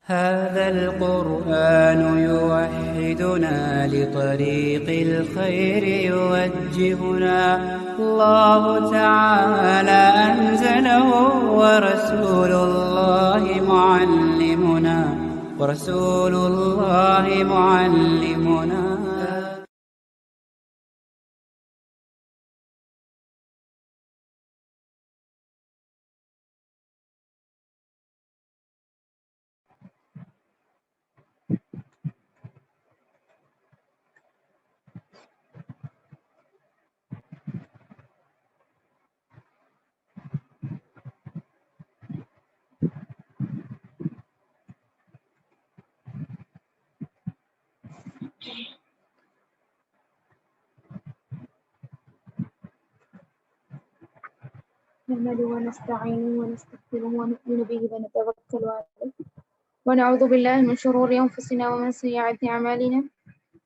هذا القرآن يوحدنا لطريق الخير يوجهنا الله تعالى أنزله ورسول الله معلمنا نحمده ونستعينه ونستغفره ونؤمن به ونتوكل عليه ونعوذ بالله من شرور أنفسنا ومن سيئات أعمالنا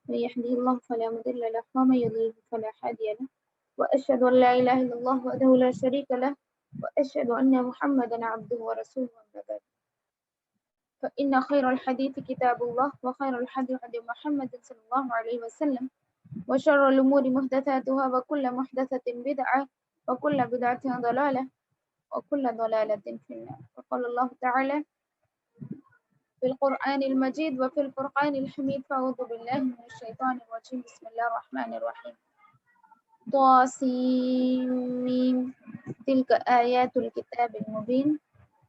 من يهده الله فلا مضل له ومن يضلل فلا هادي له وأشهد أن لا إله إلا الله وحده لا شريك له وأشهد أن محمدا عبده ورسوله أما بعد فإن خير الحديث كتاب الله وخير الهدي هدي محمد صلى الله عليه وسلم وشر الأمور محدثاتها وكل محدثة بدعة وكل بدعة ضلالة وكل ضلالة في النار وقال الله تعالى في القرآن المجيد وفي الفرقان الحميد فأعوذ بالله من الشيطان الرجيم بسم الله الرحمن الرحيم طاسيم تلك آيات الكتاب المبين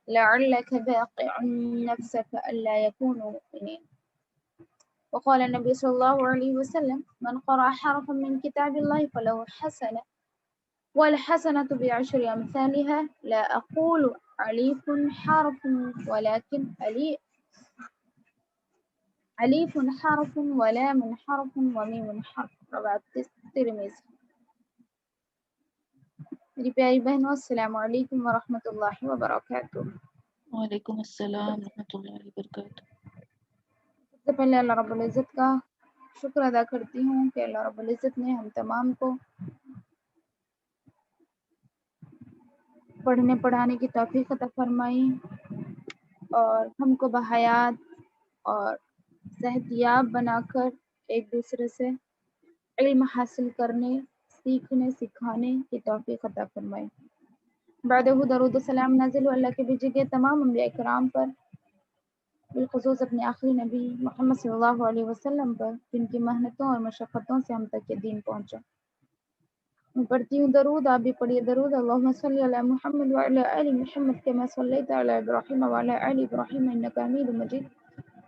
لعلك باقع نفسك ألا يكونوا مؤمنين وقال النبي صلى الله عليه وسلم من قرأ حرفا من كتاب الله فله حسنة والحسنة بعشر أمثالها لا أقول أليف حرف ولكن أليف حرف ولام حرف وميم حرف رواه الترمذي. میری پیاری بہنوں السلام علیکم ورحمۃ اللہ وبرکاتہ. وعلیکم السلام ورحمۃ اللہ وبرکاتہ. سب سے پہلے اللہ رب العزت کا شکر ادا کرتی ہوں کہ اللہ رب العزت نے ہم تمام کو پڑھنے پڑھانے کی توفیق عطا فرمائی اور ہم کو بحیات اور صحت یاب بنا کر ایک دوسرے سے علم حاصل کرنے، سیکھنے، سکھانے کی توفیق عطا فرمائی. بعد درود و سلام نازل ہو اللہ کے بھیجے گئے تمام انبیاء کرام پر، بالخصوص اپنے آخری نبی محمد صلی اللہ علیہ وسلم پر جن کی محنتوں اور مشقتوں سے ہم تک یہ دین پہنچا. میں پڑھتی ہوں درود، آپ بھی پڑھیے درود. اللہم صلی علی محمد وعلی آل محمد کما صلیت علی ابراہیم وعلی آل ابراہیم انک حمید مجید.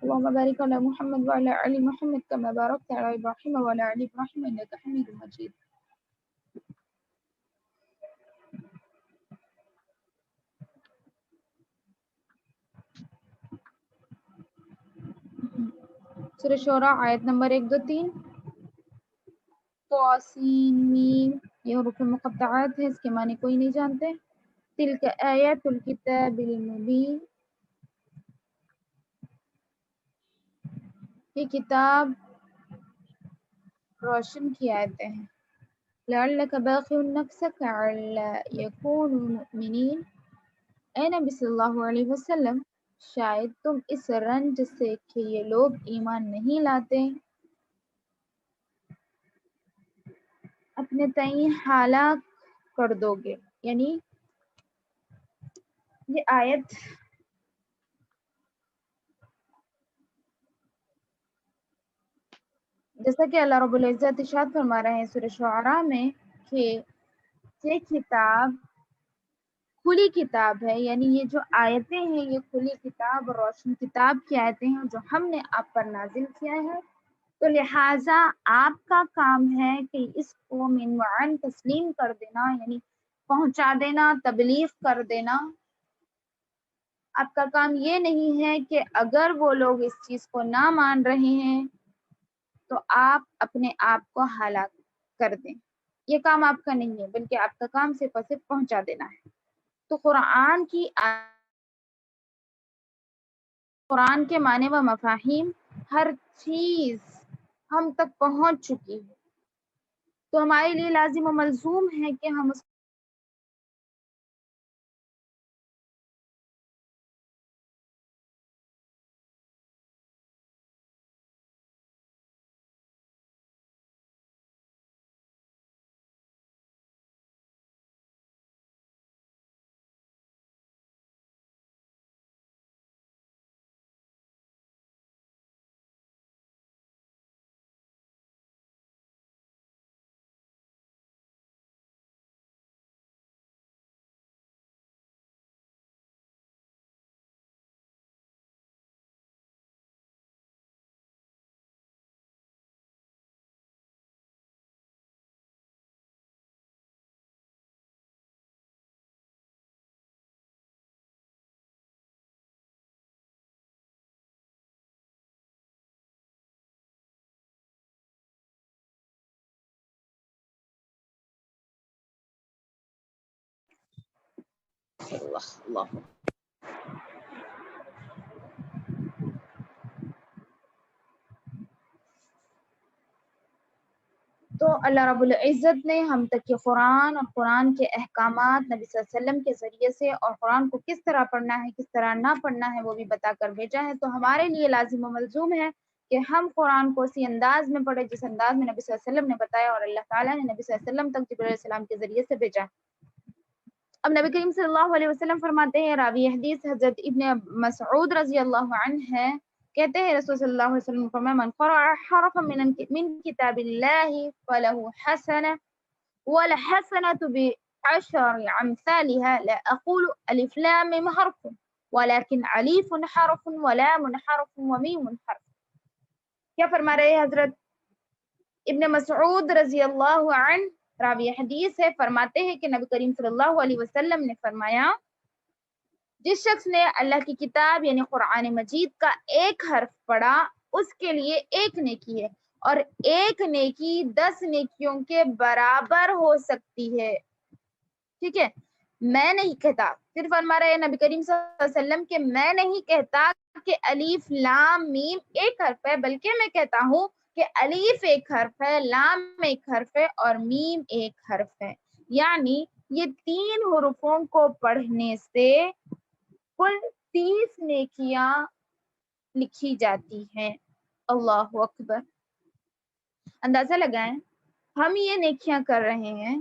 اللہم بارک علی محمد وعلی آل محمد کما بارکت علی ابراہیم وعلی آل ابراہیم انک حمید مجید. سورہ شعراء آیت نمبر 1 2 3. طاسین میم یہ حروف مقطعات ہے، اس کے معنی کوئی نہیں جانتے. تلک آیات الکتاب المبین، یہ کتاب روشن کی آیتیں ہیں. لعلک باخع نفسک علی یکونوا مؤمنین، اے نبی صلی اللہ علیہ وسلم شاید تم اس رنج سے کہ یہ لوگ ایمان نہیں لاتے اپنے تئیں ہلاک کر دو گے. یعنی یہ آیت جیسا کہ اللہ رب العزت ارشاد فرما رہے ہیں سورہ شعراء میں کہ یہ کتاب کھلی کتاب ہے، یعنی یہ جو آیتیں ہیں یہ کھلی کتاب اور روشن کتاب کی آیتیں ہیں جو ہم نے آپ پر نازل کیا ہے، تو لہٰذا آپ کا کام ہے کہ اس کو من وعن تسلیم کر دینا، یعنی پہنچا دینا، تبلیغ کر دینا. آپ کا کام یہ نہیں ہے کہ اگر وہ لوگ اس چیز کو نہ مان رہے ہیں تو آپ اپنے آپ کو ہلاک کر دیں. یہ کام آپ کا نہیں ہے، بلکہ آپ کا کام صرف اور صرف پہنچا دینا ہے. تو قرآن کے معنی و مفاہیم ہر چیز ہم تک پہنچ چکی ہے، تو ہمارے لیے لازم و ملزوم ہے کہ ہم اس استغفر اللہ. تو اللہ رب العزت نے ہم تک یہ قرآن اور قرآن کے احکامات نبی صلی اللہ علیہ وسلم کے ذریعے سے اور قرآن کو کس طرح پڑھنا ہے کس طرح نہ پڑھنا ہے وہ بھی بتا کر بھیجا ہے. تو ہمارے لیے لازم و ملزوم ہے کہ ہم قرآن کو اسی انداز میں پڑھیں جس انداز میں نبی صلی اللہ علیہ وسلم نے بتایا اور اللہ تعالیٰ نے نبی صلی اللہ علیہ وسلم تک جبرائیل علیہ السلام کے ذریعے سے بھیجا. اب نبی کریم صلی اللہ علیہ وسلم فرماتے ہیں، راوی حدیث حضرت ابن مسعود رضی اللہ عنہ ہے، کہتے ہیں رسول صلی اللہ علیہ وسلم نے فرمایا من قرأ حرفا من کتاب اللہ فلہ حسنہ والحسنة بعشر امثالها لا اقول الف لام میم حرف ولكن الف حرف ولام حرف ومیم حرف. کیا فرما رہے ہیں حضرت ابن مسعود رضی اللہ عنہ، راوی حدیث ہے، فرماتے ہیں کہ نبی کریم صلی اللہ علیہ وسلم نے فرمایا جس شخص نے اللہ کی کتاب یعنی قرآن مجید کا ایک حرف پڑھا اس کے لیے ایک نیکی ہے اور ایک نیکی 10 نیکیوں کے برابر ہو سکتی ہے. ٹھیک ہے، میں نہیں کہتا، پھر فرما رہے ہیں نبی کریم صلی اللہ علیہ وسلم کہ میں نہیں کہتا کہ الف لام میم ایک حرف ہے، بلکہ میں کہتا ہوں کہ الف ایک حرف ہے، لام ایک حرف ہے اور میم ایک حرف ہے. یعنی یہ 3 حروفوں کو پڑھنے سے کل 30 نیکیاں لکھی جاتی ہیں. اللہ اکبر. اندازہ لگائیں، ہم یہ نیکیاں کر رہے ہیں،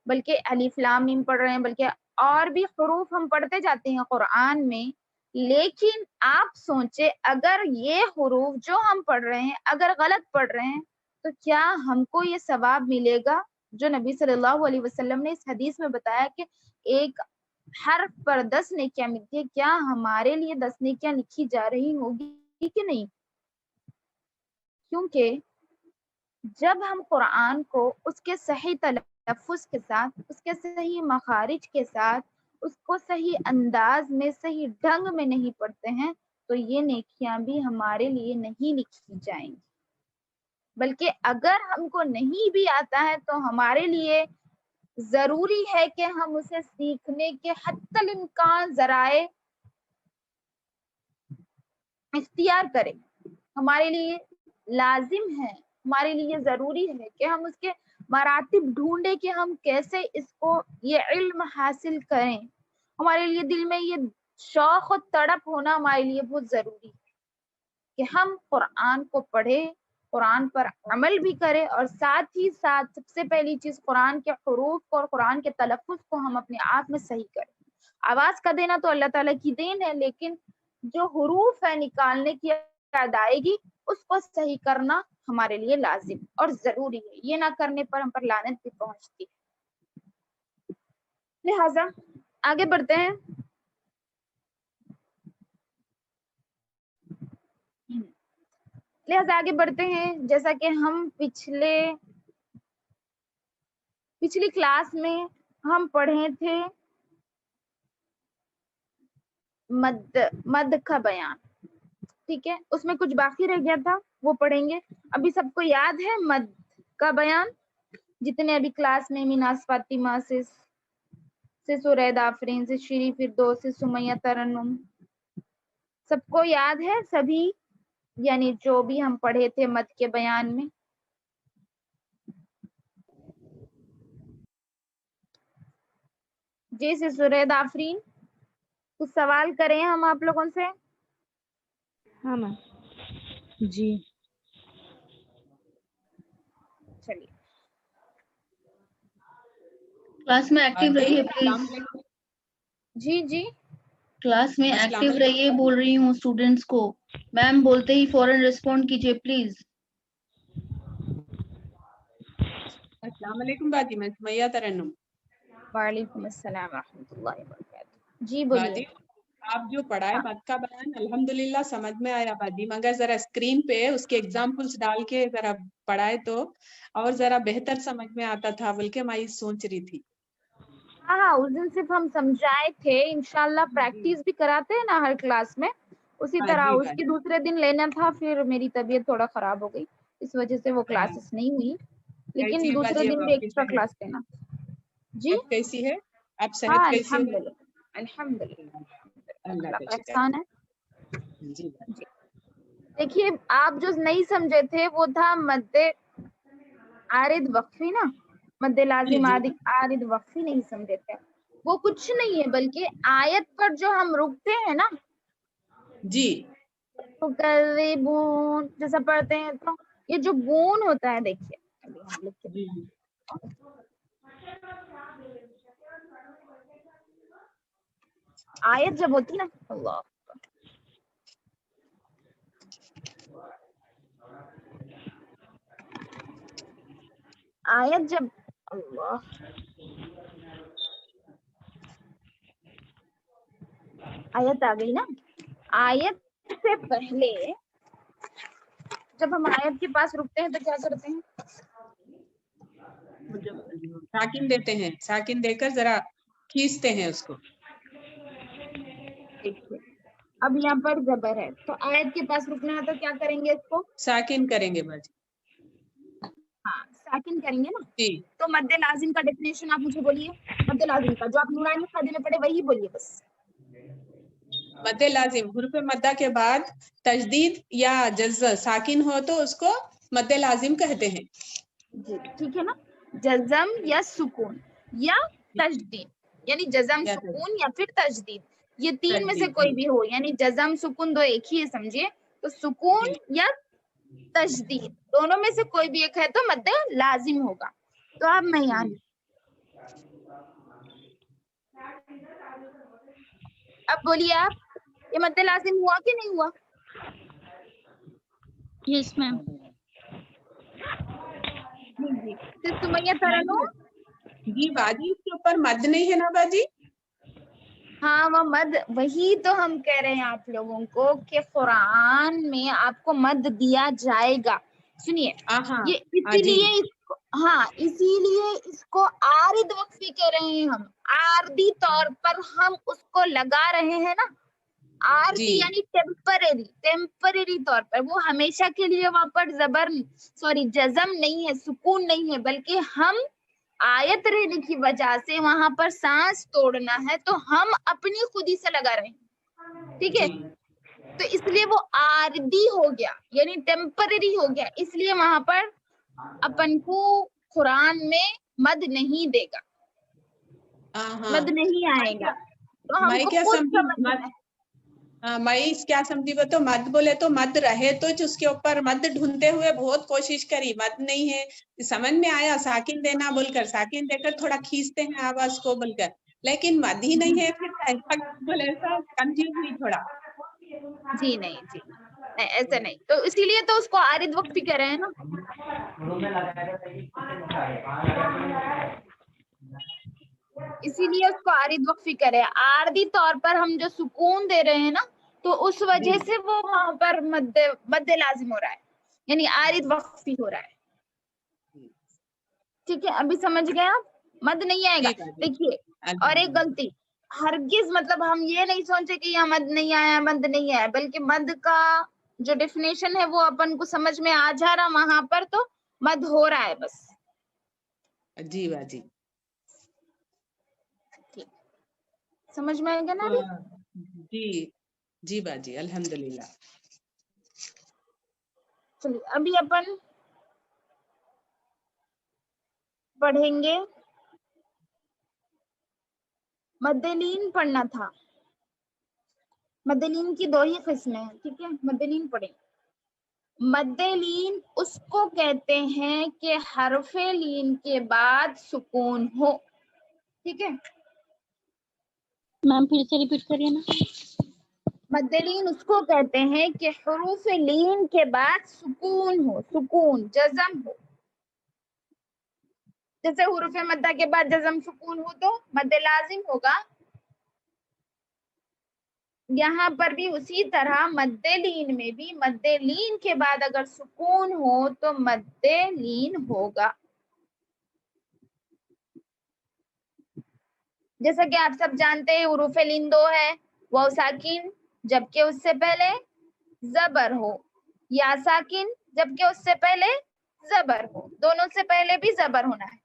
بلکہ الف لام میم پڑھ رہے ہیں، بلکہ اور بھی حروف ہم پڑھتے جاتے ہیں قرآن میں. لیکن آپ سوچیں اگر یہ حروف جو ہم پڑھ رہے ہیں اگر غلط پڑھ رہے ہیں تو کیا ہم کو یہ ثواب ملے گا جو نبی صلی اللہ علیہ وسلم نے اس حدیث میں بتایا کہ ایک حرف پر 10 نیکیاں ملتی ہے؟ کیا ہمارے لیے 10 نیکیاں لکھی جا رہی ہوگی کہ نہیں؟ کیونکہ جب ہم قرآن کو اس کے صحیح تلفظ کے ساتھ، اس کے صحیح مخارج کے ساتھ، اس کو صحیح انداز میں صحیح ڈھنگ میں نہیں پڑھتے ہیں تو یہ نیکیاں بھی ہمارے لیے نہیں لکھی جائیں گی. بلکہ اگر ہم کو نہیں بھی آتا ہے تو ہمارے لیے ضروری ہے کہ ہم اسے سیکھنے کے حتی الامکان ذرائع اختیار کریں. ہمارے لیے لازم ہے، ہمارے لیے ضروری ہے کہ ہم اس کے مراتب ڈھونڈے کہ ہم کیسے اس کو یہ علم حاصل کریں. ہمارے لیے دل میں یہ شوق و تڑپ ہونا ہمارے لیے بہت ضروری ہے کہ ہم قرآن کو پڑھے، قرآن پر عمل بھی کرے اور ساتھ ہی ساتھ سب سے پہلی چیز قرآن کے حروف کو اور قرآن کے تلفظ کو ہم اپنے آپ میں صحیح کریں. آواز کا دینا تو اللہ تعالیٰ کی دین ہے، لیکن جو حروف ہے نکالنے کی ادائیگی اس کو صحیح کرنا ہمارے لیے لازم اور ضروری ہے. یہ نہ کرنے پر ہم پر لعنت بھی پہنچتی ہے. لہذا آگے بڑھتے ہیں. جیسا کہ ہم پچھلی کلاس میں ہم پڑھے تھے مد کا بیان. ٹھیک ہے، اس میں کچھ باقی رہ گیا تھا، وہ پڑھیں گے. ابھی سب کو یاد ہے مد کا بیان؟ جتنے ابھی کلاس میں میناس فاطمہ سے سورید آفرین سے شیری فردوس سے سمیہ ترنم، سب کو یاد ہے سبھی؟ یعنی جو بھی ہم پڑھے تھے مد کے بیان میں. جی سے سورید آفرین کچھ سوال کریں ہم آپ لوگوں سے؟ ہاں میم. جی چلیے. کلاس میں ایکٹیو رہیے پلیز. جی جی کلاس میں ایکٹیو رہیے بول رہی ہوں اسٹوڈینٹس کو. میم بولتے ہی فوراً ریسپونڈ کیجیے پلیز. السلام علیکم باجی، میں سمیہ ترنم. وعلیکم السلام ورحمۃ اللہ وبرکاتہ. جی بولیے. باجی آپ جو پڑھائے مد کا بیان الحمدللہ سمجھ میں آیا باجی، مگر ذرا اسکرین پہ اس کے ایگزامپلس ڈال کے ذرا پڑھائے تو اور ذرا بہتر سمجھ میں آتا تھا، بلکہ میں یہ سوچ رہی تھی. ہاں اس دن صرف ہم سمجھائے تھے، انشاءاللہ پریکٹس بھی کراتے ہیں نا ہر کلاس میں، اسی طرح جی اس کے دوسرے دن لینا تھا. پھر میری طبیعت تھوڑا خراب ہو گئی، اس وجہ سے وہ کلاسز نہیں ہوئی، لیکن کیسی دوسرے باجی دن اب بھی آپ کی ایکسٹرا صحت؟ کلاس لینا. جی اب کیسی ہے؟ اب ہاں صحت کیسی ہے؟ الحمدللہ الحمدللہ اللہ اللہ کا کا شکر احسان ہے. جی باجی. دیکھیے آپ جو نہیں سمجھے تھے وہ تھا مد عارض وقفی نا, مد لازم جی عارض وقفی نہیں سمجھے تھے. وہ کچھ نہیں ہے بلکہ آیت پر جو ہم رکتے ہیں نا, جی تقربون جیسا پڑھتے ہیں, تو یہ جو بون ہوتا ہے دیکھیے ابھی ہم لکھ کے جی آیت جب ہوتی نا, اللہ آیت جب, اللہ آیت آ گئی نا, آیت سے پہلے جب ہم آیت کے پاس رکتے ہیں تو کیا کرتے ہیں, ساکن دیتے ہیں, ساکن دے کر ذرا کھینچتے ہیں اس کو. دیکھیے اب یہاں پر زبر ہے تو آیت کے پاس رکنا ہے تو کیا کریں گے اس کو, ساکن کریں گے باجی. ہاں ساکن کریں گے نا. جی تو مد لازم کا ڈیفینیشن آپ مجھے بولیے, مد لازم کا جو آپ نورانی قاعدے میں پڑھے وہی بولیے بس. مد لازم حروف مدہ کے بعد تجدید یا جزم ساکن ہو تو اس کو مد لازم کہتے ہیں. جی ٹھیک ہے نا, جزم یا سکون یا تجدید, یعنی جزم یا سکون یا پھر تجدید, یہ تین میں سے تجدید. کوئی بھی ہو, یعنی جزم سکون دو ایک ہی ہے سمجھیے. تو سکون جی یا تجدید دونوں میں سے کوئی بھی ایک ہے تو مد لازم ہوگا. تو اب میں یہاں, اب بولیے آپ, یہ مد لازم ہوا کہ نہیں ہوا؟ یس میم. جی جی تو سمیہ ترنم, جی باجی اس کے اوپر مد نہیں ہے نا باجی. ہاں وہ مد, وہی تو ہم کہہ رہے ہیں آپ لوگوں کو کہ قرآن میں آپ کو مد دیا جائے گا. سنیے ہاں یہ اسی جی لیے ہاں اسی لیے اس کو عارض وقفی کہہ رہے ہیں ہم, عارضی طور پر ہم اس کو لگا رہے ہیں نا. جی عارضی یعنی ٹیمپرری طور پر, وہ ہمیشہ کے لیے وہاں پر جزم نہیں ہے, سکون نہیں ہے, بلکہ ہم آیت رہنے کی وجہ سے وہاں پر سانس توڑنا ہے تو ہم اپنی خودی سے لگا رہے ہیں. ٹھیک ہے, جی تو اس لیے وہ عارضی ہو گیا یعنی ٹیمپرری ہو گیا, اس لیے وہاں پر اپن کو قرآن میں مد نہیں دے گا, ہاں مد نہیں آئے گا. تو ہم میں کو کیا خود سمجھی سمجھنا مد, ہے. میں کیا سمجھی وہ تو مد بولے تو مد رہے تو اس کے اوپر مد ڈھونڈتے ہوئے بہت کوشش کری, مد نہیں ہے, سمجھ میں آیا ساکن دینا بول کر, ساکن دے کر تھوڑا کھینچتے ہیں آواز کو بول کر, لیکن مد ہی نہیں ہے, پھر بولے ایسا کنفیوز ہوئی تھوڑا. جی نہیں جی نہیں ایسا نہیں, تو اسی لیے تو اس کو عارض وقفی کہہ رہے ہیں نا. اسی لیے اس کو عارض وقفی کرے, عارضی طور پر ہم جو سکون دے رہے ہیں نا تو اس جی وجہ سے وہ وہاں پر مد لازم ہو رہا ہے, یعنی عارض وقفی ہو رہا ہے. ٹھیک ہے ابھی سمجھ گئے آپ, مد نہیں آئے گا. ٹھیک ہے جی. دیکھیے اور ایک الحمدللہ. غلطی, ہرگز مطلب ہم یہ نہیں سوچے کہ یہاں مد نہیں آیا, مد نہیں آیا, بلکہ مد کا جو ڈیفینیشن ہے وہ اپن کو سمجھ میں آ جا رہا, وہاں پر تو مد ہو رہا ہے بس. جی باجی. سمجھ میں آئے گا نا ابھی. جی جی باجی الحمدللہ. چلیے ابھی اپن پڑھیں گے, مدلین پڑھنا تھا. مدلین کی دو ہی قسمیں ہیں, ٹھیک ہے, مدلین پڑھیں. مدلین اس کو کہتے ہیں کہ حرف لین کے بعد سکون ہو, ٹھیک ہے. میم پھر سے ریپیٹ کریے نا. مدلین اس کو کہتے ہیں کہ حروف لین کے بعد سکون ہو, سکون جزم ہو. جیسے حروف مدہ کے بعد جزم سکون ہو تو مد لازم ہوگا, یہاں پر بھی اسی طرح مد لین میں بھی مد لین کے بعد اگر سکون ہو تو مد لین ہوگا. جیسا کہ آپ سب جانتے ہیں حروف لین دو ہے, واو ساکن جبکہ اس سے پہلے زبر ہو, یا ساکن جبکہ اس سے پہلے زبر ہو, دونوں سے پہلے بھی زبر ہونا ہے.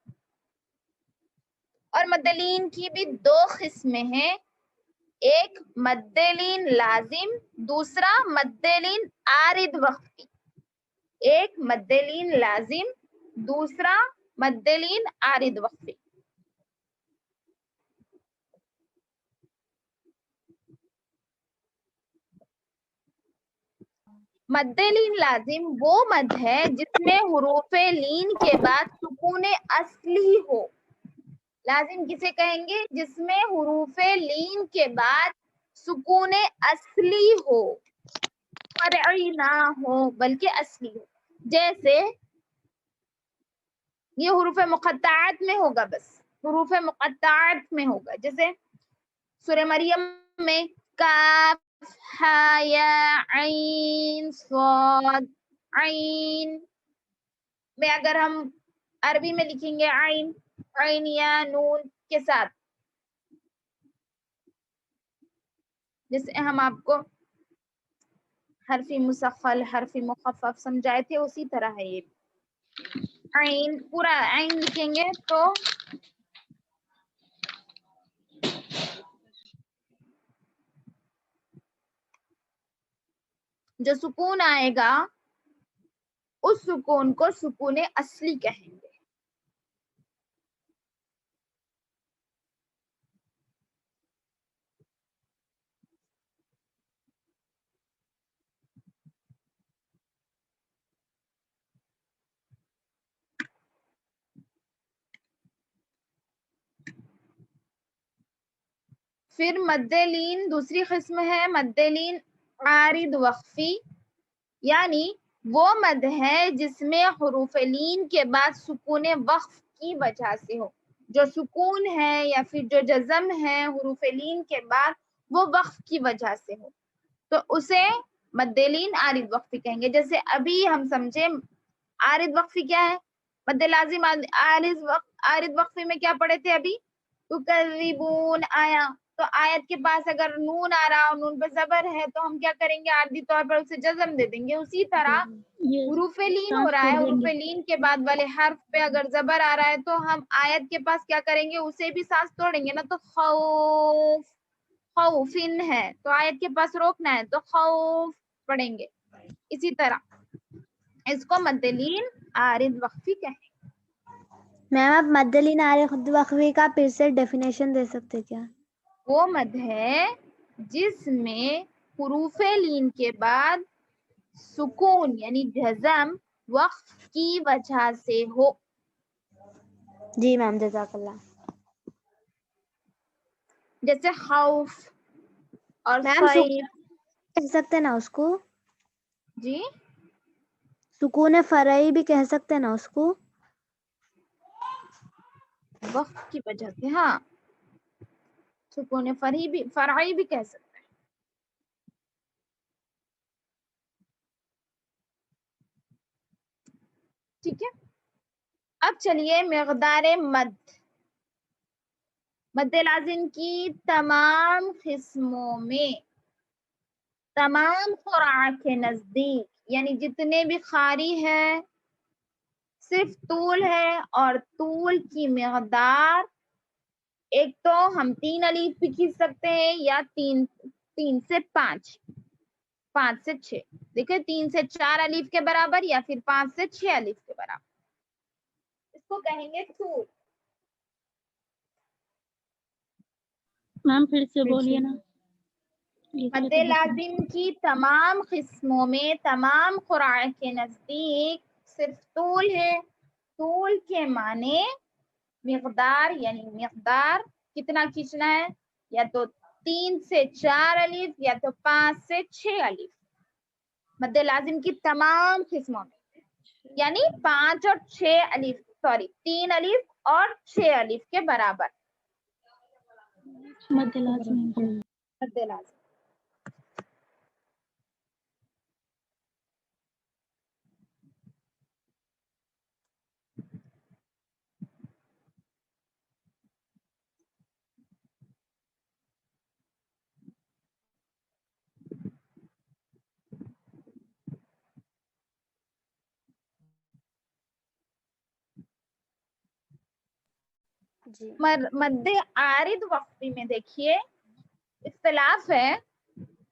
اور مدلین کی بھی دو قسمیں ہیں, ایک مدلین لازم، دوسرا مدلین عارض وقفی. ایک مدلین لازم، دوسرا مدلین عارض وقفی. مد لین لازم وہ مد ہے جس میں حروف لین کے بعد سکون اصلی ہو. لازم کسے کہیں گے؟ جس میں حروف لین کے بعد سکون اصلی ہو، فرعی نہ ہو بلکہ اصلی ہو. جیسے یہ حروف مقطعات میں ہوگا، بس حروف مقطعات میں ہوگا. جیسے سورہ مریم میں کاف ہا یا عین صاد. عین میں اگر ہم عربی میں لکھیں گے عین، عین یا نون کے ساتھ، جیسے ہم آپ کو حرف مسخل حرف مخفف سمجھائے تھے، اسی طرح ہے یہ. عین پورا عین لکھیں گے تو جو سکون آئے گا اس سکون کو سکون اصلی کہیں گے. پھر مد لین دوسری قسم ہے مد لین عارض وقفی، یعنی وہ مد ہے جس میں حروف لین کے بعد سکون وقف کی وجہ سے ہو. جو سکون ہے یا پھر جو جزم ہے حروف لین کے بعد وہ وقف کی وجہ سے ہو تو اسے مد لین عارض وقفی کہیں گے. جیسے ابھی ہم سمجھے عارض وقفی کیا ہے. مد لازم عارض وقفی میں کیا پڑھے تھے ابھی؟ تکذبون آیا، تو آیت کے پاس اگر نون آ رہا اور نون پہ زبر ہے تو ہم کیا کریں گے؟ عارضی طور پر اسے جزم دے دیں گے. اسی طرح حروف لین ہو رہا ہے، حروف لین کے بعد والے حرف پہ اگر زبر آ رہا ہے تو ہم آیت کے پاس کیا کریں گے؟ اسے بھی سانس توڑیں گے نا. تو خوف خوفن ہے تو آیت کے پاس روکنا ہے تو خوف پڑھیں گے. اسی طرح اس کو مد لین عارض وقفی کہیں. میم آپ مد لین عارض وقفی کا پھر سے ڈیفینیشن دے سکتے کیا؟ وہ مد ہے جس میں حروف لین کے بعد سکون یعنی جزم وقف کی وجہ سے ہو. جی میم جزاک اللہ. جیسے خوف اور میم خیف. کہہ سکتے نا اس کو؟ جی سکون فرعی بھی کہہ سکتے نا اس کو؟ وقف کی وجہ سے، ہاں سکون فرعی بھی کہہ سکتے ہیں. ٹھیک ہے. اب چلیے مقدار مد. مد لازم کی تمام قسموں میں تمام قراء کے نزدیک یعنی جتنے بھی قاری ہے صرف طول ہے اور طول کی مقدار ایک تو ہم 3 الف بھی کھینچ سکتے ہیں یا 3 سے 5، 5 سے 6. دیکھیں 3 سے 4 الف کے برابر یا پھر 5 سے 6 الف کے برابر، اس کو کہیں گے طول. میم پھر سے بولیے نا. مد لازم کی تمام قسموں میں تمام قراء کے نزدیک صرف طول ہے. طول کے معنی مقدار، یعنی مقدار کتنا کھینچنا ہے، یا تو 3 سے 4 الف یا تو 5 سے 6 الف. مد لازم کی تمام قسموں میں یعنی 5 اور 6 الف 3 الف اور 6 الف کے برابر مد لازم. مد لازم. جی مد عارض وقفی میں دیکھیے اختلاف ہے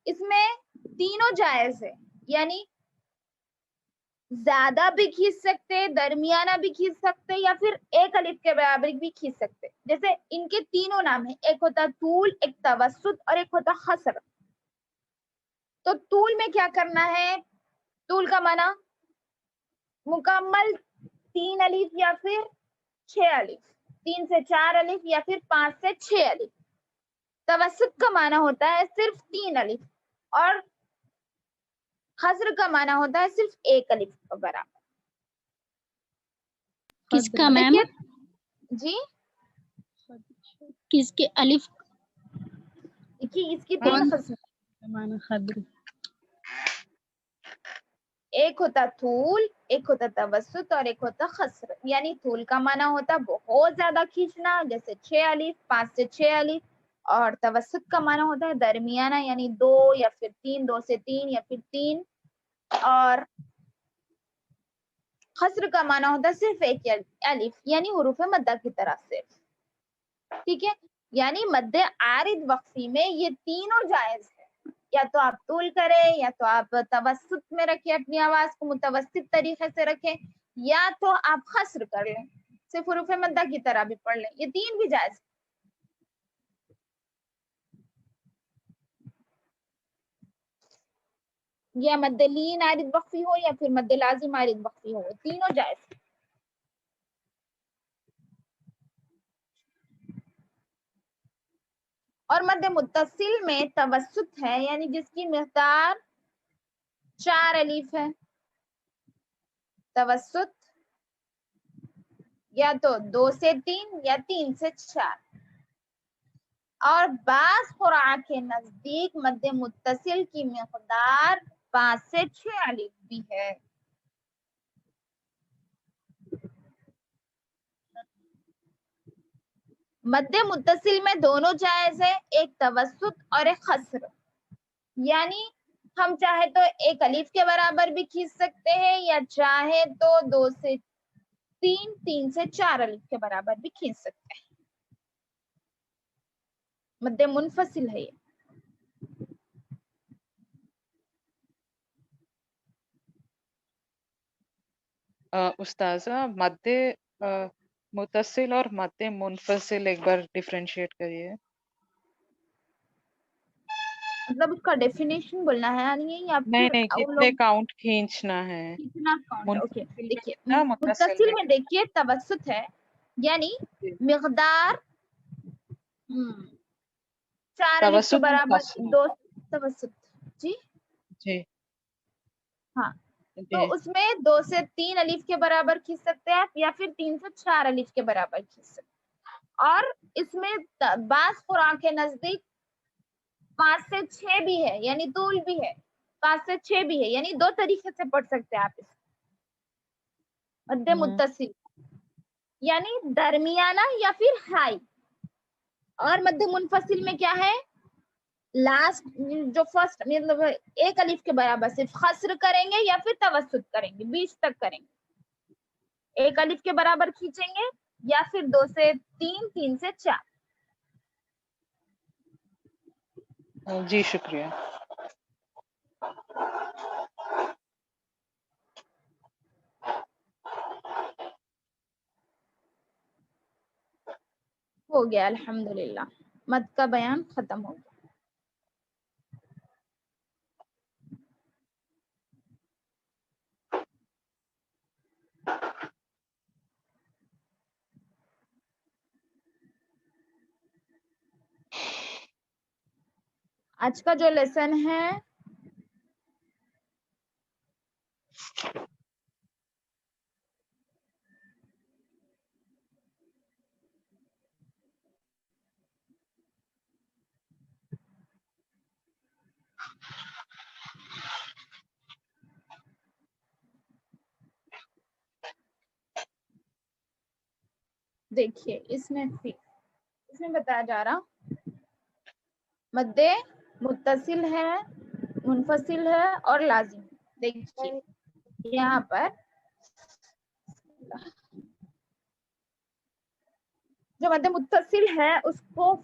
اس میں تینوں جائز ہے، یعنی زیادہ بھی کھینچ سکتے، درمیانہ بھی کھینچ سکتے، یا پھر ایک الف کے برابر بھی کھینچ سکتے. جیسے ان کے تینوں نام ہیں، ایک ہوتا طول، ایک توسط اور ایک ہوتا خسر. تو طول میں کیا کرنا ہے؟ طول کا معنی مکمل 3 الف یا پھر 6 الف، 3 سے 4 الف یا پھر 5 سے 6 الف. توسط کا معنی ہوتا ہے صرف 3 الف، اور خسر کا معنی ہوتا ہے صرف 1 الف کا برابر. کس کا میم؟ جی کس کے الف دیکھیے اس کی 3 قسم، معنی خبر؟ ایک ہوتا طول، ایک ہوتا توسط اور ایک ہوتا خسر. یعنی طول کا معنی ہوتا بہت زیادہ کھینچنا جیسے 6 الف، 5 سے 6 الف، اور توسط کا معنی ہوتا ہے درمیانہ یعنی 2 یا پھر 3، 2 سے 3 یا پھر 3، اور خسر کا معنی ہوتا ہے صرف 1 الف یعنی حروف مدہ کی طرح سے. ٹھیک ہے، یعنی مد عارض وقفی میں یہ تینوں جائز ہے. یا تو آپ طول کریں، یا تو آپ توسط میں رکھیں، اپنی آواز کو متوسط طریقے سے رکھیں، یا تو آپ خسر کر لیں، صرف حروف مدہ کی طرح بھی پڑھ لیں. یہ تین بھی جائز. یا مد لین عارض وقفی ہو یا پھر مد لازم عارض وقفی ہو، تینوں جائز. اور مد متصل میں توسط ہے، یعنی جس کی مقدار 4 الف ہے. توسط یا تو 2 سے 3 یا 3 سے 4. اور بعض قراء کے نزدیک مد متصل کی مقدار 5 سے 6 الف بھی ہے. مد متصل میں دونوں جائز ہے، ایک توسط اور ایک خسر. یعنی ہم چاہے تو ایک الف کے برابر بھی کھینچ سکتے ہیں، یا چاہے تو 2 سے 3، 3 سے 4 الف کے برابر بھی کھینچ سکتے ہیں. مد منفصل ہے یہ. استاذہ مد متصل اور مد منفصل ایک بار ڈیفرینشیٹ کریے. مطلب اس کا ڈیفینیشن بولنا ہے یعنی، یا نہیں پھر نہیں، وہ کتنے لوگ کاؤنٹ کھینچنا ہے کتنا کاؤنٹ. اوکے منفصل میں دیکھیے کتنا، متصل متصل میں میں کتنا؟ دیکھیے توسط ہے، یعنی جی۔ مقدار 4 الف کے توسط اور برابر خسر. 2 توسط. جی جی ہاں، تو جی اس میں 2 سے 3 الف کے برابر کھینچ سکتے ہیں آپ، یا پھر 3 سے 4 الف کے برابر کھینچ سکتے ہیں. اور اس میں بعض قراء کے نزدیک 5 سے 6 بھی ہے، یعنی طول بھی ہے، 5 سے 6 بھی ہے، یعنی 2 طریقے سے پڑھ سکتے ہیں آپ اس مد متصل، یعنی درمیانہ یا پھر ہائی. اور مد منفصل میں کیا ہے؟ لاسٹ جو فرسٹ مطلب 1 الف کے برابر صرف خسر کریں گے یا پھر توسط کریں گے، بیچ تک کریں گے. 1 الف کے برابر کھینچیں گے، یا پھر 2 سے 3، 3 سے 4. جی شکریہ. ہو گیا الحمدللہ، مد کا بیان ختم ہو گیا. آج کا جو لیسن ہے دیکھیے، اس میں بتایا جا رہا مد متصل ہے، منفصل ہے اور لازم. دیکھیے یہاں پر جو مد متصل ہے اس کو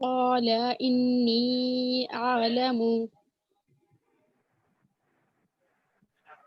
قال إني أعلم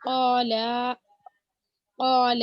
قال قال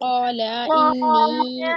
قال إني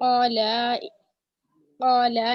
قال قال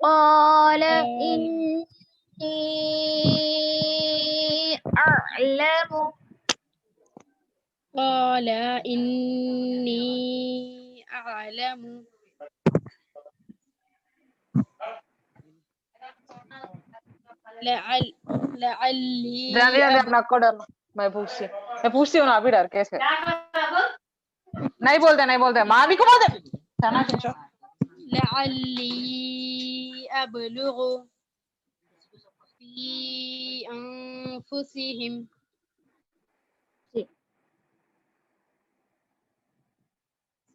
قال إني أعلم. قال إني أعلم لعلي جلدی جلدی اپنا کوڈ ڈالو. میں پوچھتی ہوں نا ابھی ڈر کیسے نہیں بولتے مامی کو بولتے کھانا کھینچو. لعلي أبلغ في أنفسهم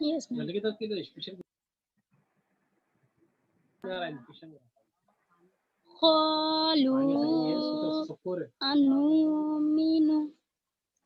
Yes, ma'am. قالوا أنؤمن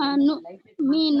أنؤمن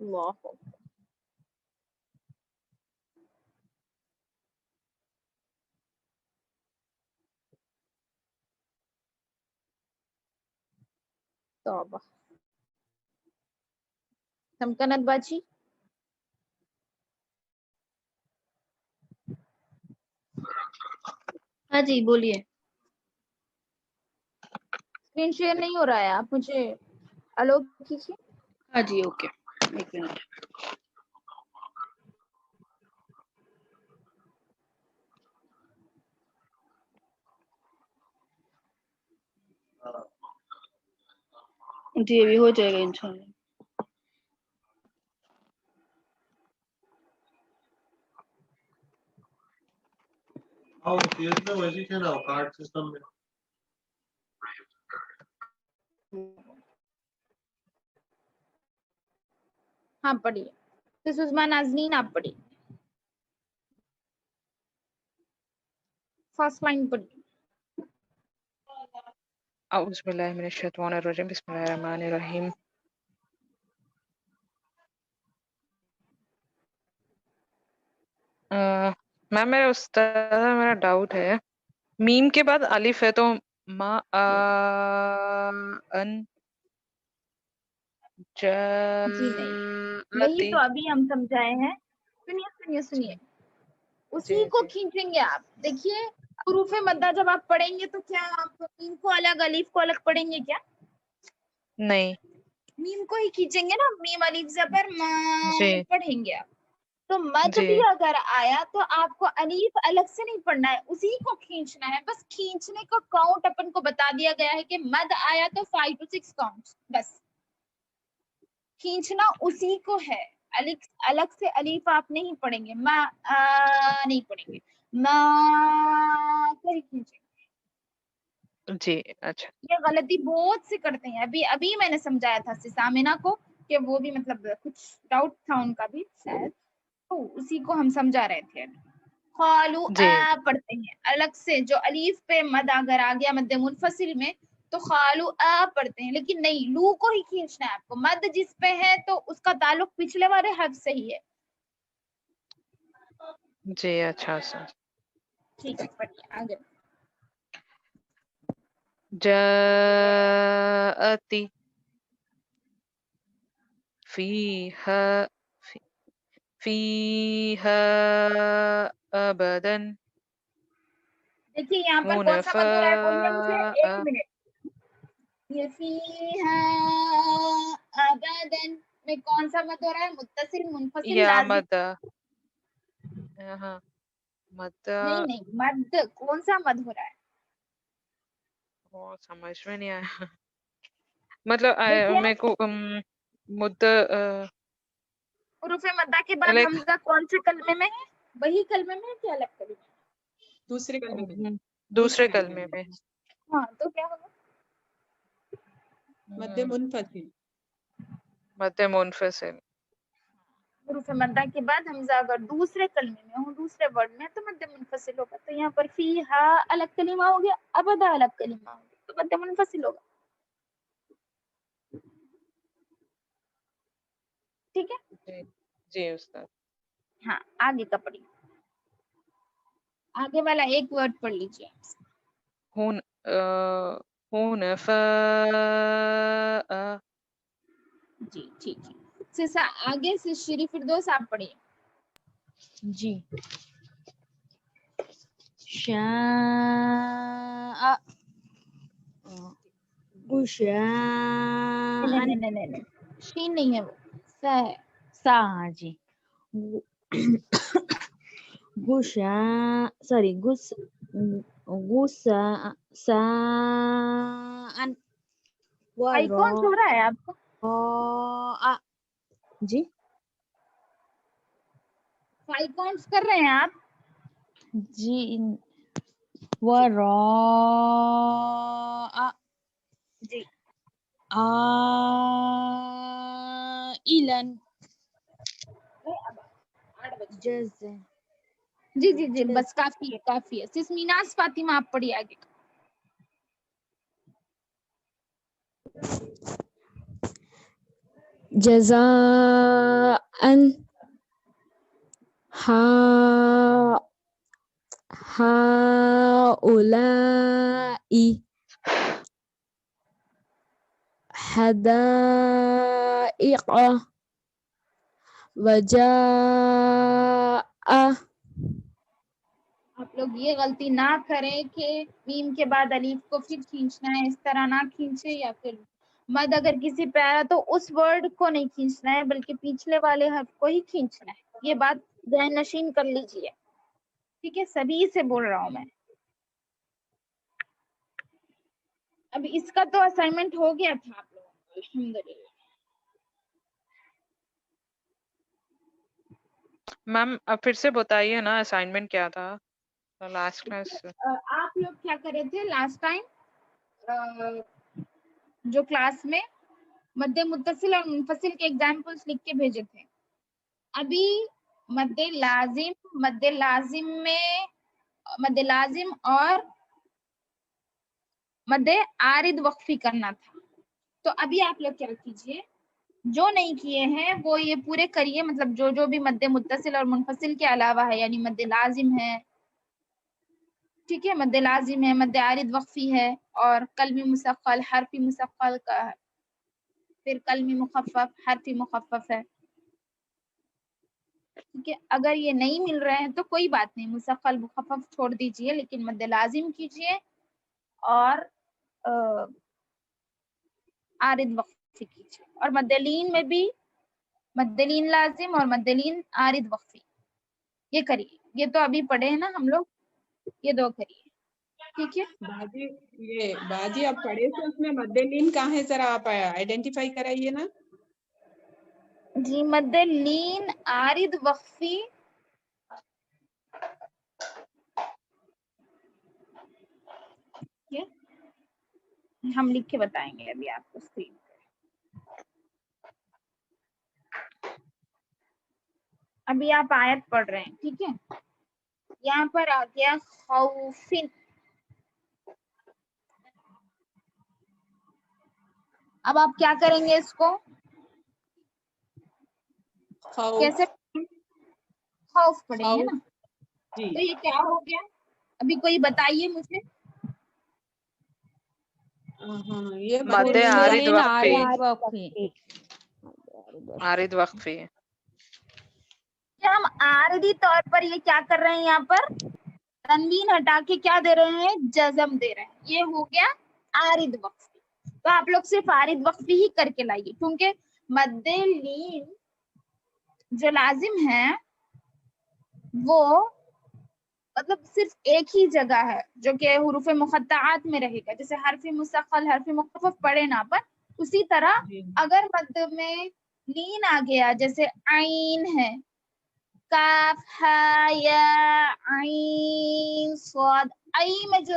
اللہ توبہ. تمکنت باجی ہاں جی بولیے. اسکرین شیئر نہیں ہو رہا ہے, آپ مجھے الو کیجیے. ہاں جی اوکے ایک منٹ. جی ابھی ہو جائے گا انشاءاللہ. ہاں پڑھیے. سزما نازنین آپ پڑھیے. فرسٹ لائن پڑھیے. اعوذ باللہ من الشیطان الرجیم بسم اللہ الرحمن الرحیم. میم میرا استاد میرا ڈاؤٹ ہے, میم کے بعد الف ہے تو ما ان جی نہیں, یہی جاتی. تو ابھی ہم سمجھائے ہیں. سنیے سنیے سنیے, جی اسی کو جی کھینچیں گے آپ. دیکھیے حروف مدہ جب آپ پڑھیں گے تو کیا آپ میم کو الگ الف کو الگ پڑھیں گے کیا؟ نہیں. میم کو ہی کھینچیں گے نا, میم الف زبر ما جی پڑھیں گے آپ. تو مد جی بھی اگر آیا تو آپ کو الف الگ سے نہیں پڑھنا ہے, اسی کو کھینچنا ہے. بس کھینچنے کا کاؤنٹ اپن کو بتا دیا گیا ہے کہ مد آیا تو 5 to 6 کاؤنٹ. بس کھینچنا اسی کو ہے. الگ سے الف آپ نہیں پڑھیں گے, ما نہیں پڑھیں گے, ما کو ہی کھینچیں گے. جی اچھا. یہ غلطی بہت سے کرتے ہیں. ابھی میں نے سمجھایا تھا سامینہ کو کہ وہ بھی مطلب کچھ ڈاؤٹ تھا ان کا بھی شاید, تو اسی کو ہم سمجھا رہے تھے. قالو جی پڑھتے ہیں الگ سے. جو الف پہ مد اگر آ گیا مد منفصل میں تو خالو پڑھتے ہیں, لیکن نہیں, لو کو ہی کھینچنا ہے آپ کو. مد جس پہ ہے تو اس کا تعلق پچھلے والے حرف سے ہی ہے. جی اچھا سر. ٹھیک ہے پڑھیے آگے. جاءتی فیہا ابدا دیکھیے یہاں پر کون سا مد ہو رہا ہے بولیے مجھے, ایک منٹ. یہ فیہا ابدا میں کون سا مد ہو رہا ہے؟ متصل منفصل یا لازم؟ مد ہاں مد نہیں مد کون سا مد ہو رہا ہے؟ وہ سمجھ میں نہیں آیا. مطلب دیکھیے میرے کو مد حروف مدہ کے بعد لائک حمزہ کون سے کلمے میں ہے؟ وہی کلمے میں ہے کہ الگ کلمے میں؟ دوسرے کلمے میں. دوسرے کلمے میں. ہاں تو کیا ہوگا؟ مد منفصل. مد منفصل. حروف مدہ کے بعد حمزہ اگر دوسرے کلمے میں ہو, دوسرے ورڈ میں, تو مد منفصل ہوگا. تو یہاں پر فیہا الگ کلمہ ہو گیا, ابدا الگ کلمہ ہو گیا, تو مد منفصل ہوگا. ٹھیک ہے. جی جی استاد. ہاں آگے کا پڑھیے. آگے والا ایک ورڈ پڑھ لیجیے. حنفاء. جی ٹھیک ہے. آگے سے شری فردوس آپ پڑھیے. جی. شاء گشاء نہیں شین نہیں ہے, وہ سا ہے. سا. جی گشاء سوری غسان آئی کون سو رہا ہے آپ کو؟ جی فائیو کاؤنٹس کر رہے ہیں آپ؟ جی وراء جی عائلن جزا. جی جی جی بس کافی ہے کافی ہے. سسمیناز فاطمہ آپ پڑھیے آگے. جزاء هؤلاء حدائق وجاء آپ لوگ یہ غلطی نہ کریں کہ میم کے بعد الف کو پھر کھینچنا ہے، اس طرح نہ کھینچے، یا پھر مد اگر کسی پہ آیا تو اس ورڈ کو نہیں کھینچنا ہے بلکہ پچھلے والے حرف کو ہی کھینچنا ہے. یہ بات ذہن نشین کر لیجئے، ٹھیک ہے؟ سبھی سے بول رہا ہوں میں. اب اس کا تو اسائنمنٹ ہو گیا تھا آپ لوگوں کو الحمدللہ. میم اب پھر سے بتائیے نا اسائنمنٹ کیا تھا لاسٹ کلاس. آپ لوگ کیا کرے تھے لاسٹ ٹائم جو کلاس میں مد متصل اور منفصل کے ایگزامپلس لکھ کے بھیجے تھے. ابھی مد لازم اور مد عارض وقفی کرنا تھا. تو ابھی آپ لوگ کیا کیجئے، جو نہیں کیے ہیں وہ یہ پورے کریے، مطلب جو بھی مد متصل اور منفصل کے علاوہ ہے، یعنی مد لازم ہے، ٹھیک ہے، مد لازم ہے، مد عارض وقفی ہے، اور کلمی مثقل، حرفی مثقل کا ہے، پھر کلمی مخفف، حرفی مخفف ہے، ٹھیک ہے. اگر یہ نہیں مل رہے ہیں تو کوئی بات نہیں، مثقل مخفف چھوڑ دیجئے، لیکن مد لازم کیجئے اور عارض وقفی کیجئے. اور مدلین میں بھی مدلین لازم اور مدلین عارض وقفی یہ کریے. یہ تو ابھی پڑھے ہیں نا ہم لوگ، یہ دو کریے، ٹھیک ہے. باجی آپ پڑھے تھے اس میں مدلین کہاں ہے، ذرا آپ آئیڈینٹیفائی کرائیے نا. جی مدلین عارض وقفی ہم لکھ کے بتائیں گے ابھی آپ کو اسکرین پہ. ابھی آپ آیت پڑھ رہے ہیں، ٹھیک ہے. یہاں پر آ گیا خوفن. اب آپ کیا کریں گے اس کو کیسے؟ خوف پڑھیں گے نا. جی تو یہ کیا ہو گیا ابھی کوئی بتائیے مجھے. یہ مد عارض وقفی. وقفی عارض وقفی کیا ہم عارضی طور پر یہ کیا کر رہے ہیں، یہاں پر تنوین ہٹا کے کیا دے رہے ہیں، جزم دے رہے ہیں. یہ ہو گیا عارض وقفی. تو آپ لوگ صرف عارض وقفی ہی کر کے لائیے، کیونکہ مد لین جو لازم ہے وہ مطلب صرف ایک ہی جگہ ہے جو کہ حروف مقطعات میں رہے گا. جیسے حرف مثقل، حرف مخفف پڑھے نا پر، اسی طرح اگر مد میں لین آ گیا، جیسے عین ہے، کاف ہا یا عین صاد، ای میں جو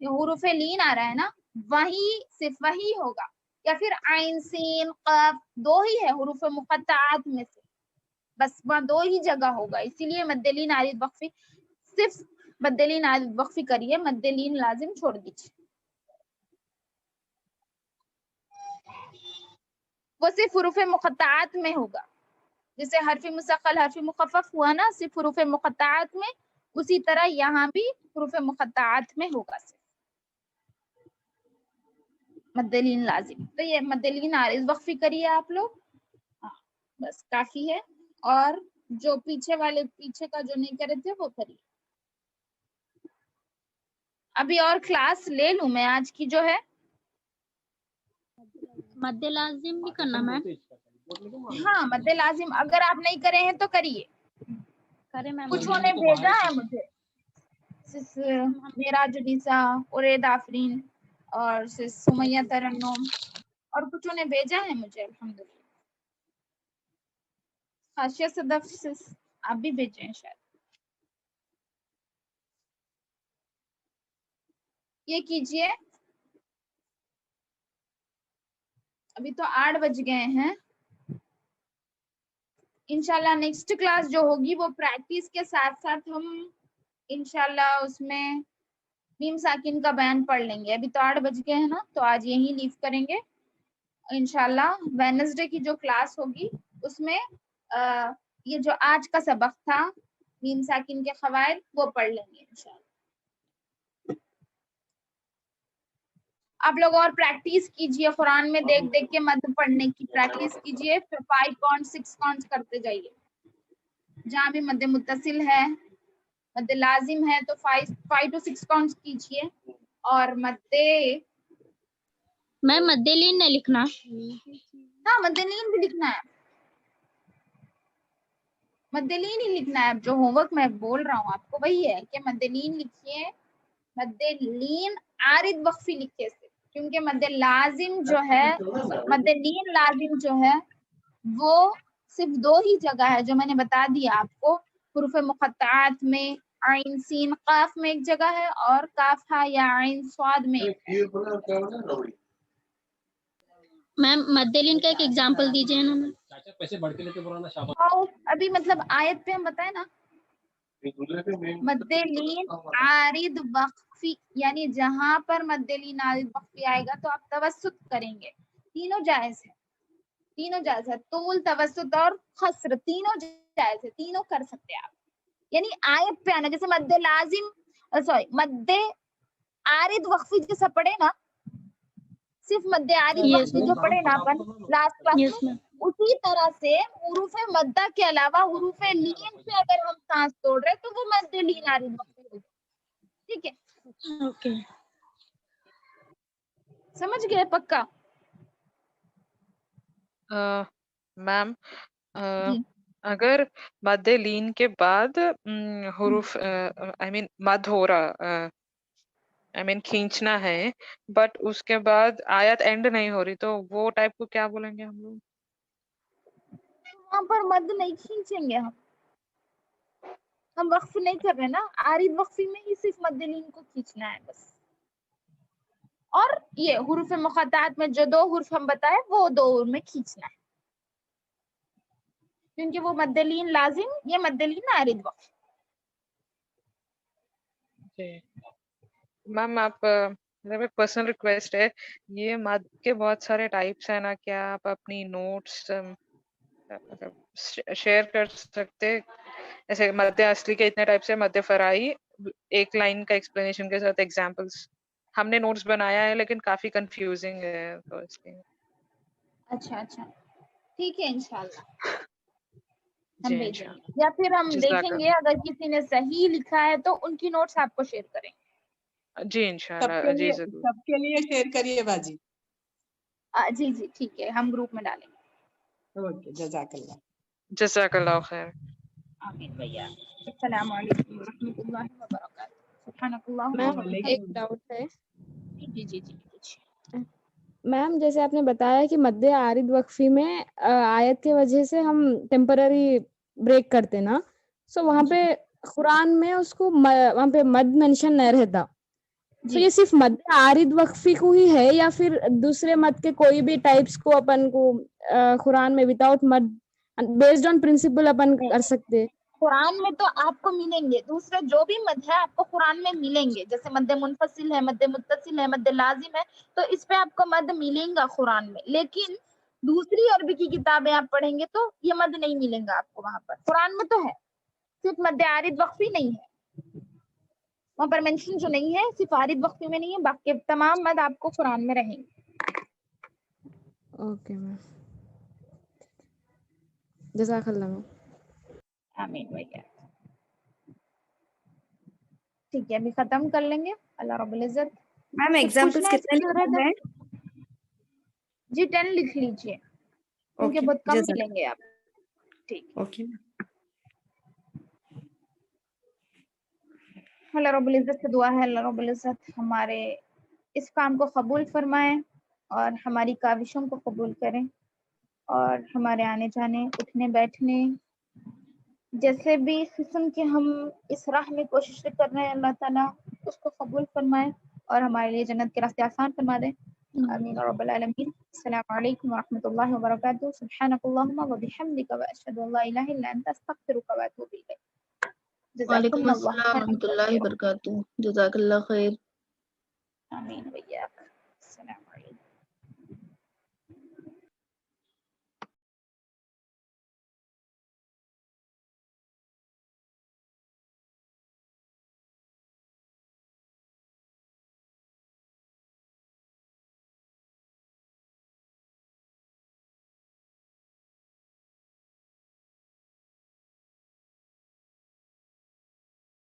حروف لین آ رہا ہے نا، وہی صرف وہی ہوگا. یا پھر عین سین قاف، دو ہی ہے حروف مقطعات میں سے، بس وہاں دو ہی جگہ ہوگا. اسی لیے مدلین عارض وقفی صرف مدلین عارض وقفی کریے، مدلین لازم چھوڑ دیجیے. وہ صرف حروف مقطعات میں ہوگا. جیسے حرف مثقل، حرف مخفف ہوا نا صرف حروف مقطعات میں، اسی طرح یہاں بھی حروف مقطعات میں ہوگا صرف مدلین لازم. تو یہ مدلین عارض وقفی کریے آپ لوگ، بس کافی ہے. اور جو پیچھے کا جو نہیں کرے تھے وہ کریے. ابھی اور کلاس لے لوں میں آج کی جو ہے. مد لازم بھی کرنا میم. ہاں مد لازم اگر آپ نہیں کرے ہیں تو کریے. کرے میم. کچھ نے بھیجا ہے مجھے، معراج النساء، عرید آفرین اور سمیہ ترنم، اور کچھوں نے بھیجا ہے مجھے الحمدللہ. خاشیہ صدف آپ بھی بھیجے ہیں شاید. یہ کیجئے. ابھی تو 8 بج گئے ہیں. انشاءاللہ نیکسٹ کلاس جو ہوگی وہ پریکٹس کے ساتھ ساتھ ہم انشاءاللہ اس میں میم ساکن کا بیان پڑھ لیں گے. ابھی تو 8 بج گئے ہیں نا، تو آج یہیں لیو کریں گے. انشاءاللہ وینسڈے کی جو کلاس ہوگی اس میں یہ جو آج کا سبق تھا میم ساکن کے قواعد وہ پڑھ لیں گے انشاءاللہ. آپ لوگ اور پریکٹس کیجئے قرآن میں دیکھ دیکھ کے مد پڑھنے کی پریکٹس کیجئے. پھر 5 کاؤنٹ 6 کاؤنٹ کرتے جائیے. جہاں بھی مد متصل ہے مد لازم ہے تو 5 to 6 کاؤنٹ کیجئے. اور مد میم مدلین نے لکھنا. ہاں مدلین بھی لکھنا ہے, مدلین ہی لکھنا ہے. اب جو ہوم ورک میں بول رہا ہوں آپ کو وہی ہے کہ مدلین لکھیے. مدلین عارض وقفی لکھیے سے, کیونکہ مد لازم جو ہے مدلین لازم جو ہے وہ صرف 2 ہی جگہ ہے جو میں نے بتا دیا آپ کو. حروف مقطعات میں عین سین قاف میں ایک جگہ ہے اور کاف ہا یا عین صاد میں. میم مدلین کا ایک ایگزامپل دیجیے نا. ابھی مطلب آیت پہ ہم بتائیں نا مدلین عارض وقفی, یعنی جہاں پر مدلین عارض وقفی آئے گا تو آپ توسط کریں گے. تینوں جائز ہے, تینوں جائز ہے. طول, توسط اور قصر تینوں جائز ہے, تینوں کر سکتے ہیں آپ. یعنی آیت پہ آنا, جیسے مد لازم سوری مد عارض وقفی جیسا پڑھے نا, صرف مد عارض وقفی جو پڑھے نا اپن لاسٹ کلاس میں, اسی طرح سے حروف مدہ کے علاوہ حروف لین پہ اگر ہم سانس توڑ رہے تو وہ مد لین عارض وقفی ہوگی. ٹھیک ہے, اوکے سمجھ گئے پکا؟ میم جی اگر مد لین کے بعد حروف آئی مین مد ہو رہا آئی مین کھینچنا ہے بٹ اس کے بعد آیت اینڈ نہیں ہو رہی تو وہ ٹائپ کو کیا بولیں گے ہم لوگ؟ وہاں پر مد نہیں کھینچیں گے, ہم وقف نہیں کر رہے نا. عارض وقفی میں ہی صرف مد لین کو کھینچنا ہے بس. اور یہ حروف مقطعات میں جو 2 حرف ہم بتائے وہ 2 میں کھینچنا ہے, کیونکہ وہ مد لین لازم, یہ مد لین عارض وقف. میم آپ میرا پرسنل ریکویسٹ ہے, یہ مد کے بہت سارے ٹائپس ہیں نا, کیا آپ اپنی نوٹس شیئر کر سکتے؟ ایسے مد اصلی کے اتنے ٹائپس ہے, مد فرائی, ایک لائن کا ایکسپلینیشن کے ساتھ ایگزامپلس. ہم نے نوٹس بنایا ہے لیکن کافی کنفیوزنگ ہے تو اس لیے. اچھا اچھا ٹھیک ہے, انشاءاللہ ہم جی بھیجیں انشاءاللہ. گے, یا پھر ہم جزاک دیکھیں گے اگر کسی نے صحیح لکھا ہے تو ان کی نوٹس آپ کو شیئر کریں گے. جی سب انشاءاللہ, جی ضرور. سب کے لیے شیئر کریے باجی. جی جی ٹھیک ہے, ہم گروپ میں ڈالیں گے. اوکے, جزاک اللہ. جزاک اللہ خیر. آمین بھیا. السلام علیکم ورحمۃ اللہ وبرکاتہ. سبحانک اللہم میم ایک وعلیکم ڈاؤٹ ہے. جی جی جی کچھ میم جیسے آپ نے بتایا کہ مد عارض وقفی میں آیت کی وجہ سے ہم ٹیمپرری بریک کرتے نا, سو وہاں پہ قرآن میں اس کو وہاں پہ مد مینشن نہیں رہتا, تو یہ صرف مد عارض وقفی کو ہی ہے یا پھر دوسرے مد کے کوئی بھی ٹائپس کو اپن کو قرآن میں وداؤٹ مد بیسڈ آن پرنسپل اپن کر سکتے؟ قرآن میں تو آپ کو ملیں گے, دوسرے جو بھی مد ہے آپ کو قرآن میں ملیں گے, جیسے مد منفصل ہے, مد متصل ہے, مد لازم ہے, تو اس پہ آپ کو مد ملیں گا قرآن میں. لیکن دوسری عربی کی کتابیں آپ پڑھیں گے تو یہ مد نہیں ملیں گا آپ کو وہاں پر. قرآن میں تو ہے, صرف مد عارض وقفی نہیں ہے, وہاں پر مینشن جو نہیں ہے صرف عارض وقفی میں نہیں ہے, باقی تمام مد آپ کو قرآن میں رہیں گے. اوکے میم, جزاک اللہ میم. آمین بھیا. ٹھیک ہے, ابھی ختم کر لیں گے. اللہ رب العزت. میم کچھ ایگزامپلس پوچھنا ہے کتنے تو لکھنا ہے؟ جی 10 لکھ لیجیے کیونکہ اوکے, بہت کم جزاک. ملیں گے آپ. ٹھیک. اوکے. اللہ رب العزت سے دعا ہے اللہ رب العزت ہمارے اس کام کو قبول فرمائیں اور ہماری کاوشوں کو قبول کریں, اور ہمارے آنے جانے اٹھنے بیٹھنے جیسے بھی قسم کے ہم اس راہ میں کوشش کر رہے ہیں اللہ تعالیٰ اس کو قبول فرمائے اور ہمارے لیے جنت کے راستے آسان فرما دے. آمین رب العالمین. السلام علیکم ورحمۃ اللہ وبرکاتہ. سبحانک اللہم وبحمدک واشہد ان لا الہ الا انت استغفرک واتوب الیک. جزاکم وعلیکم اللہ السلام خیرا ورحمۃ اللہ کثیرا. وبرکاتہ. جزاک اللہ خیر. آمین بھیا.